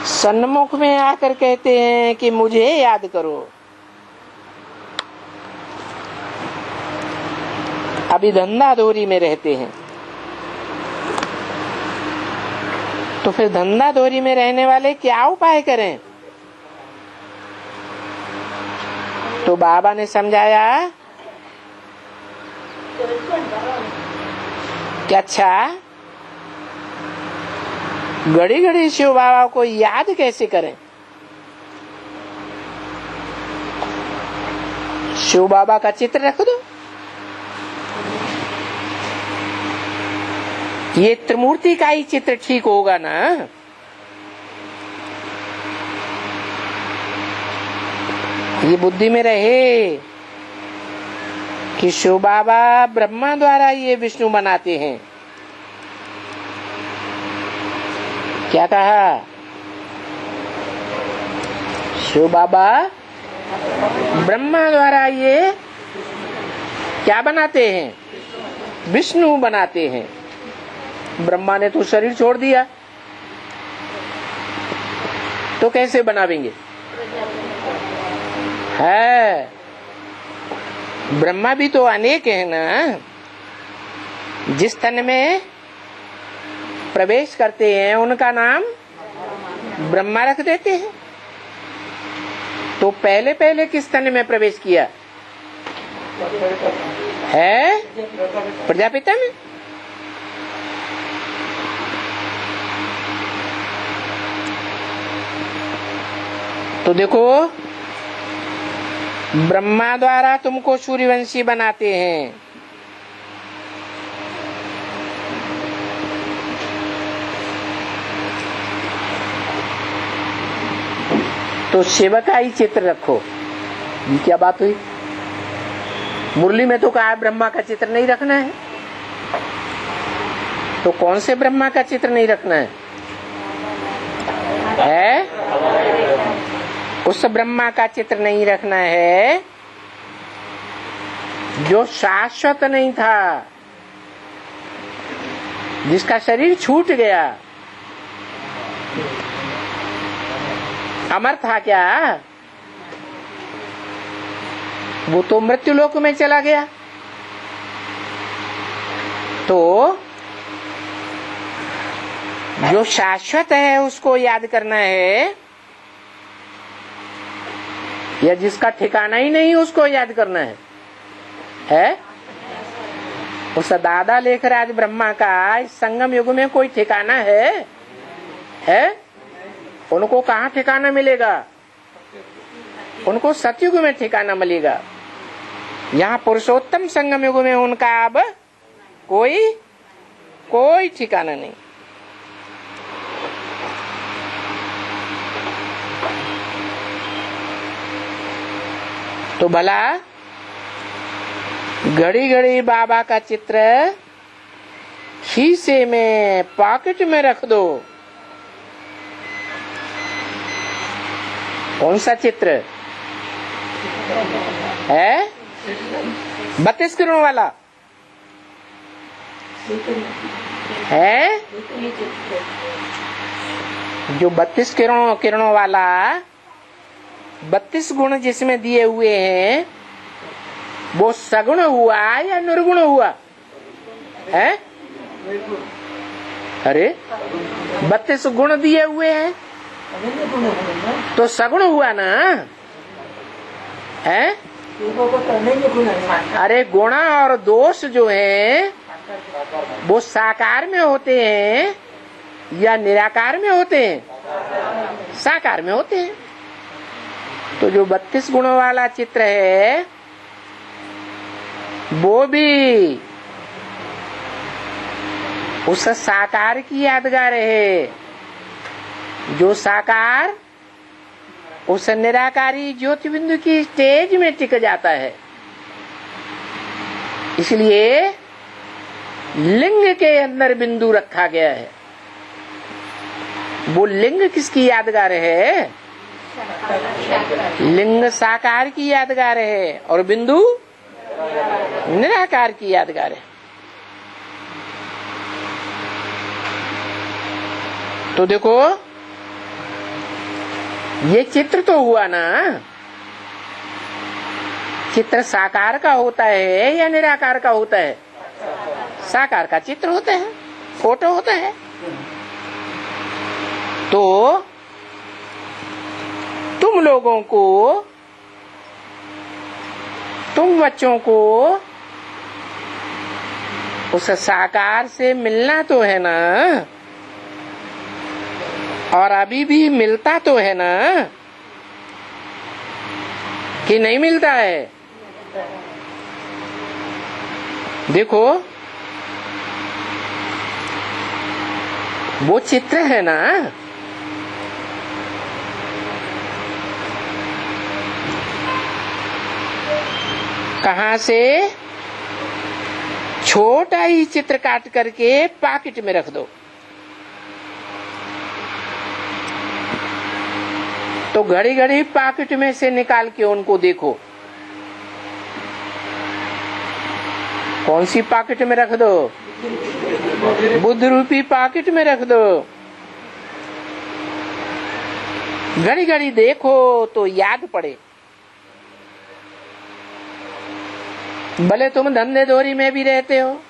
सन्मुख में आकर कहते हैं कि मुझे याद करो। अभी धंधाधोरी में रहते हैं। तो फिर धंधा धोरी में रहने वाले क्या उपाय करें? तो बाबा ने समझाया कि अच्छा, घड़ी घड़ी शिव बाबा को याद कैसे करें? शिव बाबा का चित्र रख दो। ये त्रिमूर्ति का ही चित्र ठीक होगा ना। ये बुद्धि में रहे कि शिव बाबा ब्रह्मा द्वारा ये विष्णु बनाते हैं। क्या कहा? शिव बाबा ब्रह्मा द्वारा ये क्या बनाते हैं? विष्णु बनाते हैं। ब्रह्मा ने तो शरीर छोड़ दिया, तो कैसे बनावेंगे? है, ब्रह्मा भी तो अनेक है ना। जिस तन में प्रवेश करते हैं उनका नाम ब्रह्मा रख देते हैं। तो पहले पहले किस तन में प्रवेश किया है? प्रजापिता में। तो देखो, ब्रह्मा द्वारा तुमको सूर्यवंशी बनाते हैं। तो शिव का ही चित्र रखो। ये क्या बात हुई? मुरली में तो कहा ब्रह्मा का चित्र नहीं रखना है। तो कौन से ब्रह्मा का चित्र नहीं रखना है? उस ब्रह्मा का चित्र नहीं रखना है जो शाश्वत नहीं था, जिसका शरीर छूट गया। अमर था क्या? वो तो मृत्यु लोक में चला गया। तो जो शाश्वत है उसको याद करना है, या जिसका ठिकाना ही नहीं उसको याद करना है? उस दादा लेखराज ब्रह्मा का इस संगम युग में कोई ठिकाना है? उनको कहाँ ठिकाना मिलेगा? उनको सतयुग में ठिकाना मिलेगा। यहाँ पुरुषोत्तम संगम युग में उनका अब कोई ठिकाना नहीं। तो भला घड़ी घड़ी बाबा का चित्र खीसे में, पॉकेट में रख दो। कौन सा चित्र है? 32 किरणों वाला है? जो 32 किरणों वाला 32 गुण जिसमें दिए हुए हैं, वो सगुण हुआ या निर्गुण हुआ है? अरे 32 गुण दिए हुए हैं तो सगुण हुआ ना है? अरे गुण और दोष जो है वो साकार में होते हैं या निराकार में होते हैं? साकार में होते हैं। तो जो 32 गुणों वाला चित्र है वो भी उस साकार की यादगार है। जो साकार उस निराकारी ज्योति बिंदु की स्टेज में टिक जाता है। इसलिए लिंग के अंदर बिंदु रखा गया है। वो लिंग किसकी यादगार है? लिंग साकार की यादगार है और बिंदु निराकार की यादगार है। तो देखो, ये चित्र तो हुआ ना। चित्र साकार का होता है या निराकार का होता है? साकार का चित्र होता है, फोटो होता है। तो तुम लोगों को, तुम बच्चों को उस साकार से मिलना तो है ना, और अभी भी मिलता तो है ना, कि नहीं मिलता है? देखो वो चित्र है ना, कहां से? छोटा ही चित्र काट करके पॉकेट में रख दो, तो घड़ी घड़ी पॉकेट में से निकाल के उनको देखो। कौन सी पॉकेट में रख दो? बुद्ध रूपी पॉकेट में रख दो। घड़ी घड़ी देखो तो याद पड़े। भले तुम धंधे दोरी में भी रहते हो,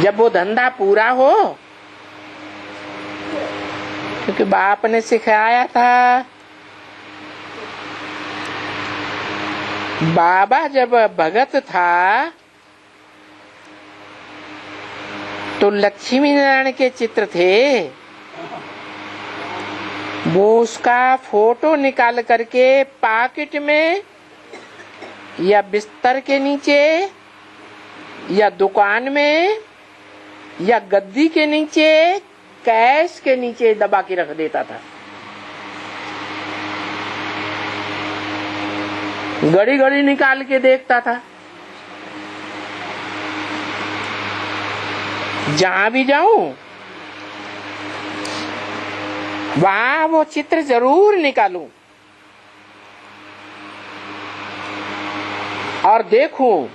जब वो धंधा पूरा हो, क्योंकि बाप ने सिखाया था, बाबा जब भगत था तो लक्ष्मी नारायण के चित्र थे, वो उसका फोटो निकाल करके पॉकेट में या बिस्तर के नीचे या दुकान में या गद्दी के नीचे, कैश के नीचे दबा के रख देता था। घड़ी घड़ी निकाल के देखता था। जहां भी जाऊं वहां वो चित्र जरूर निकालूं और देखूं।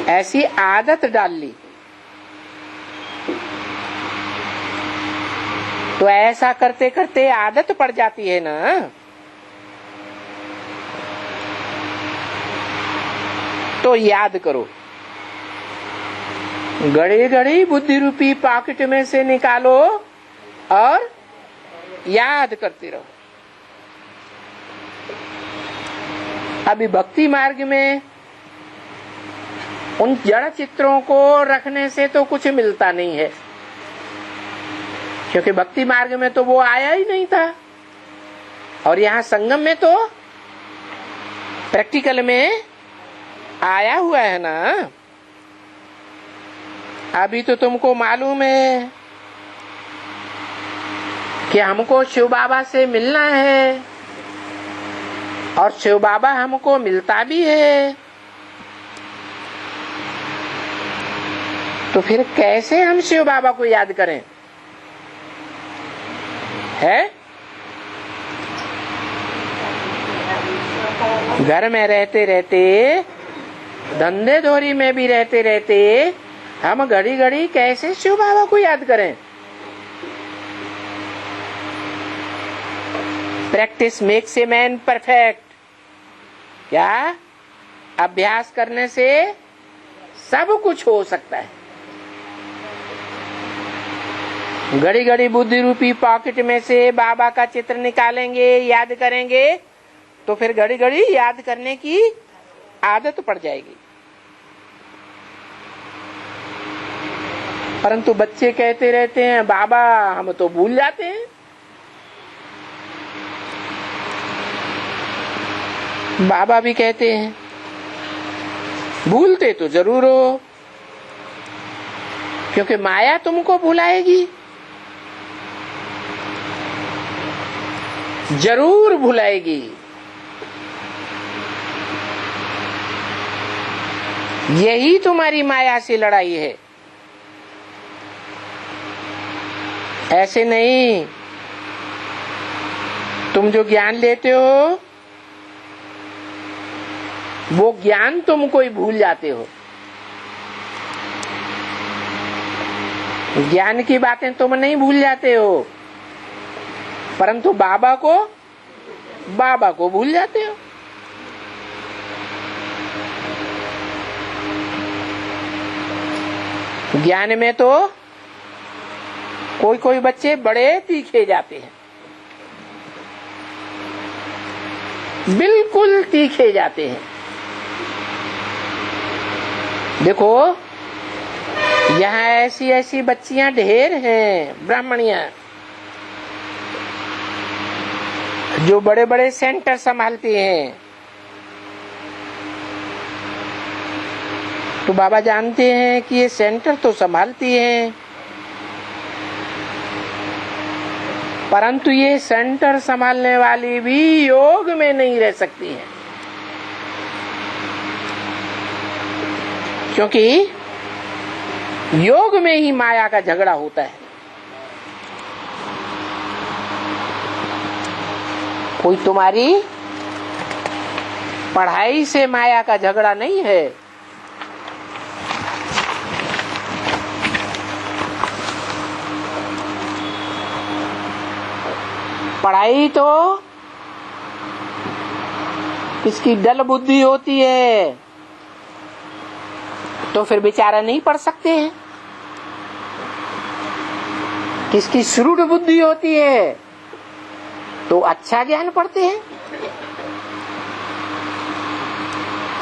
ऐसी आदत डाल ली तो ऐसा करते करते आदत पड़ जाती है ना। तो याद करो, घड़ी घड़ी बुद्धि रूपी पॉकेट में से निकालो और याद करते रहो। अभी भक्ति मार्ग में उन जड़ चित्रों को रखने से तो कुछ मिलता नहीं है, क्योंकि भक्ति मार्ग में तो वो आया ही नहीं था, और यहाँ संगम में तो प्रैक्टिकल में आया हुआ है ना। अभी तो तुमको मालूम है कि हमको शिव बाबा से मिलना है, और शिव बाबा हमको मिलता भी है, तो फिर कैसे हम शिव बाबा को याद करें? है घर में रहते रहते, धंधे धोरी में भी रहते रहते, हम घड़ी घड़ी कैसे शिव बाबा को याद करें? Practice makes a man perfect. क्या? अभ्यास करने से सब कुछ हो सकता है। घड़ी घड़ी बुद्धि रूपी पॉकेट में से बाबा का चित्र निकालेंगे, याद करेंगे, तो फिर घड़ी घड़ी याद करने की आदत पड़ जाएगी। परंतु बच्चे कहते रहते हैं बाबा, हम तो भूल जाते हैं। बाबा भी कहते हैं भूलते तो जरूर हो, क्योंकि माया तुमको भुलाएगी, जरूर भुलाएगी। यही तुम्हारी माया से लड़ाई है। ऐसे नहीं, तुम जो ज्ञान लेते हो वो ज्ञान तुम कोई भूल जाते हो। ज्ञान की बातें तुम नहीं भूल जाते हो, परंतु बाबा को भूल जाते हो। ज्ञान में तो कोई कोई बच्चे बड़े तीखे जाते हैं, बिल्कुल तीखे जाते हैं। देखो यहाँ ऐसी ऐसी बच्चियां ढेर हैं, ब्राह्मणियां, जो बड़े बड़े सेंटर संभालती हैं। तो बाबा जानते हैं कि ये सेंटर तो संभालती हैं, परंतु ये सेंटर संभालने वाली भी योग में नहीं रह सकती हैं, क्योंकि योग में ही माया का झगड़ा होता है। कोई तुम्हारी पढ़ाई से माया का झगड़ा नहीं है, पढ़ाई तो किसकी डल बुद्धि होती है, तो फिर बेचारा नहीं पढ़ सकते हैं। किसकी श्रूढ़ बुद्धि होती है, तो अच्छा ज्ञान पढ़ते हैं।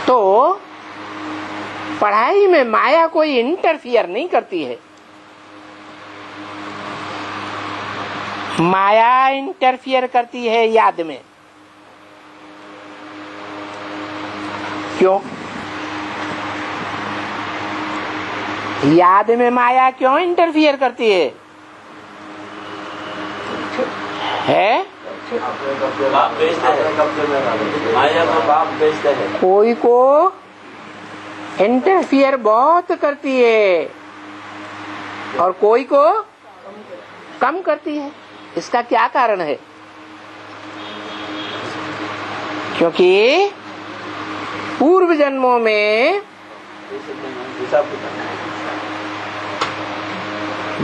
तो पढ़ाई में माया कोई इंटरफियर नहीं करती है। माया इंटरफियर करती है याद में। क्यों? याद में माया क्यों इंटरफियर करती है? बाप बेचते हैं, माया को बाप बेचते हैं। कोई को इंटरफियर बहुत करती है और कोई को कम करती है। इसका क्या कारण है? क्योंकि पूर्व जन्मों में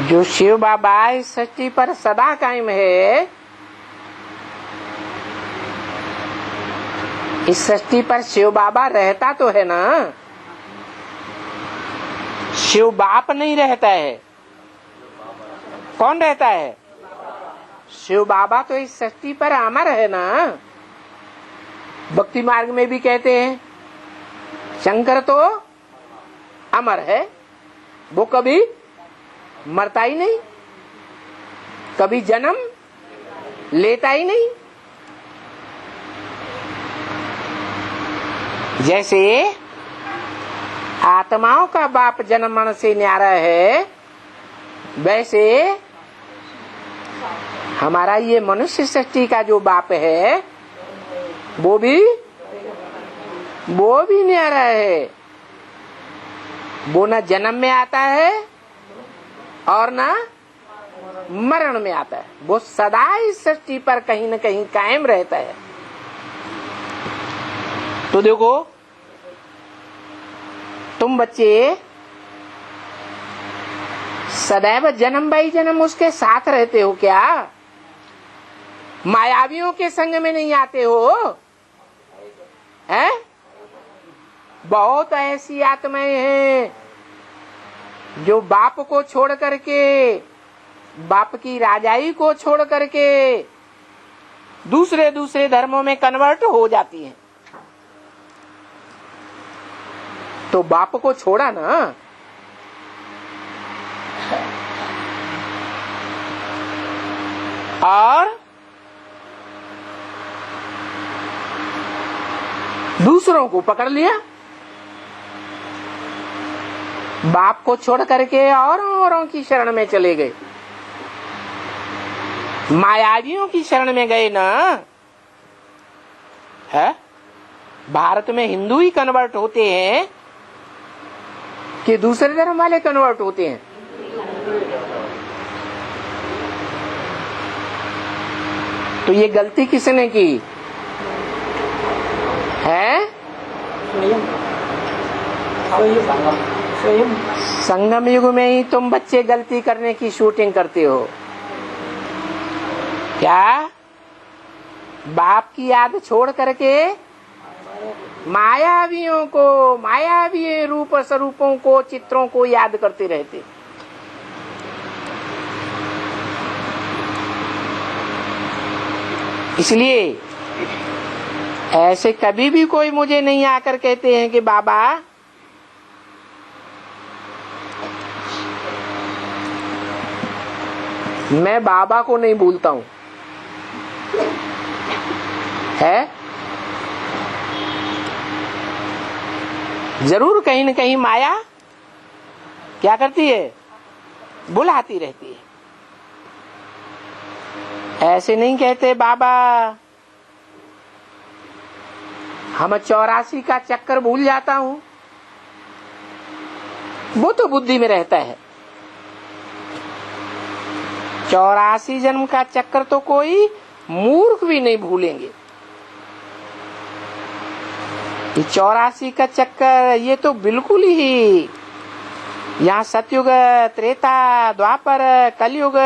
जो शिव बाबा इस सृष्टि पर सदा कायम है, इस सृष्टि पर शिव बाबा रहता तो है ना, शिव बाप नहीं रहता है। कौन रहता है? शिव बाबा तो इस सृष्टि पर अमर है ना। भक्ति मार्ग में भी कहते हैं शंकर तो अमर है, वो कभी मरता ही नहीं, कभी जन्म लेता ही नहीं। जैसे आत्माओं का बाप जन्म मरण से न्यारा है, वैसे हमारा ये मनुष्य सृष्टि का जो बाप है वो भी न्यारा है। वो न जन्म में आता है और न मरण में आता है, वो सदा इस सृष्टि पर कहीं न कहीं कायम रहता है। तो देखो तुम बच्चे सदैव जन्म बाई जन्म उसके साथ रहते हो क्या? मायावियों के संग में नहीं आते हो? हैं? बहुत ऐसी आत्माएं हैं जो बाप को छोड़ करके, बाप की राजाई को छोड़ करके दूसरे दूसरे धर्मों में कन्वर्ट हो जाती हैं। तो बाप को छोड़ा ना, और दूसरों को पकड़ लिया। बाप को छोड़ करके औरों की शरण में चले गए, मायावियों की शरण में गए ना। है भारत में हिंदू ही कन्वर्ट होते हैं कि दूसरे धर्म वाले कन्वर्ट होते हैं? तो ये गलती किसने की है? संगम युग में ही तुम बच्चे गलती करने की शूटिंग करते हो क्या? बाप की याद छोड़ करके मायावियों को, मायावी रूप स्वरूपों को, चित्रों को याद करते रहते। इसलिए ऐसे कभी भी कोई मुझे नहीं आकर कहते हैं कि बाबा मैं बाबा को नहीं भूलता हूं, है जरूर कहीं न कहीं माया क्या करती है, बुलाती रहती है। ऐसे नहीं कहते बाबा हम 84 का चक्कर भूल जाता हूं, वो तो बुद्धि में रहता है। 84 जन्म का चक्कर तो कोई मूर्ख भी नहीं भूलेंगे। ये 84 का चक्कर ये तो बिल्कुल ही, यहाँ सतयुग, त्रेता, द्वापर, कलयुग,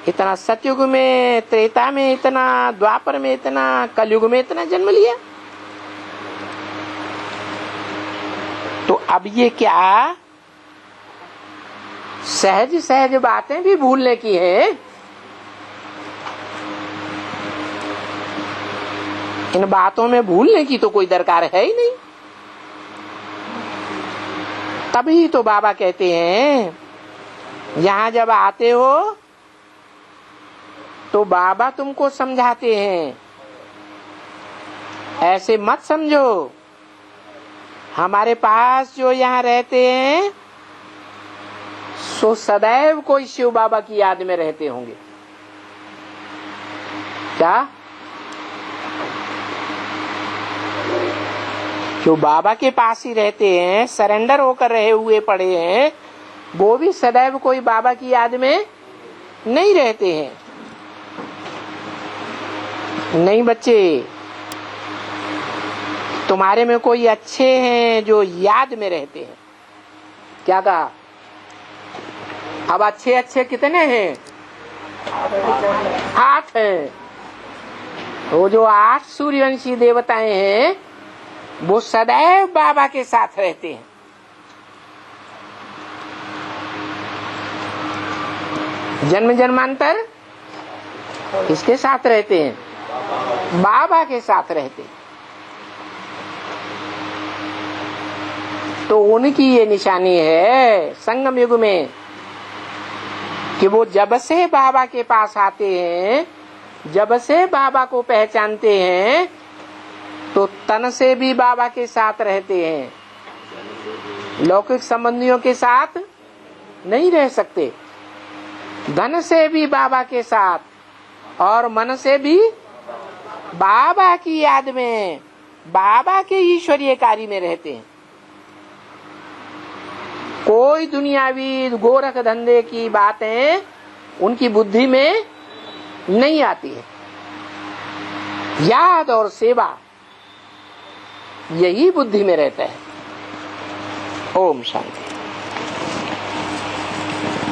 इतना सतयुग में, त्रेता में इतना, द्वापर में इतना, कलयुग में इतना जन्म लिया। तो अब ये क्या सहज सहज बातें भी भूलने की है। इन बातों में भूलने की तो कोई दरकार है ही नहीं। तभी तो बाबा कहते हैं यहां जब आते हो तो बाबा तुमको समझाते हैं, ऐसे मत समझो हमारे पास जो यहाँ रहते हैं सो सदैव कोई शिव बाबा की याद में रहते होंगे। क्या जो बाबा के पास ही रहते हैं, सरेंडर होकर रहे हुए पड़े हैं, वो भी सदैव कोई बाबा की याद में नहीं रहते हैं। नहीं बच्चे, तुम्हारे में कोई अच्छे हैं जो याद में रहते हैं। क्या कहा? अब अच्छे अच्छे कितने हैं? 8 हैं। वो जो 8 सूर्यवंशी देवताएं हैं वो सदैव बाबा के साथ रहते हैं। जन्म जन्मांतर किसके साथ रहते हैं? बाबा के साथ रहते। तो उनकी ये निशानी है संगम युग में कि वो जब से बाबा के पास आते हैं, जब से बाबा को पहचानते हैं, तो तन से भी बाबा के साथ रहते हैं। लौकिक संबंधियों के साथ नहीं रह सकते। धन से भी बाबा के साथ, और मन से भी बाबा की याद में, बाबा के ईश्वरीय कार्य में रहते हैं। कोई दुनियावी गोरख धंधे की बातें उनकी बुद्धि में नहीं आती है। याद और सेवा यही बुद्धि में रहता है। ओम शांति।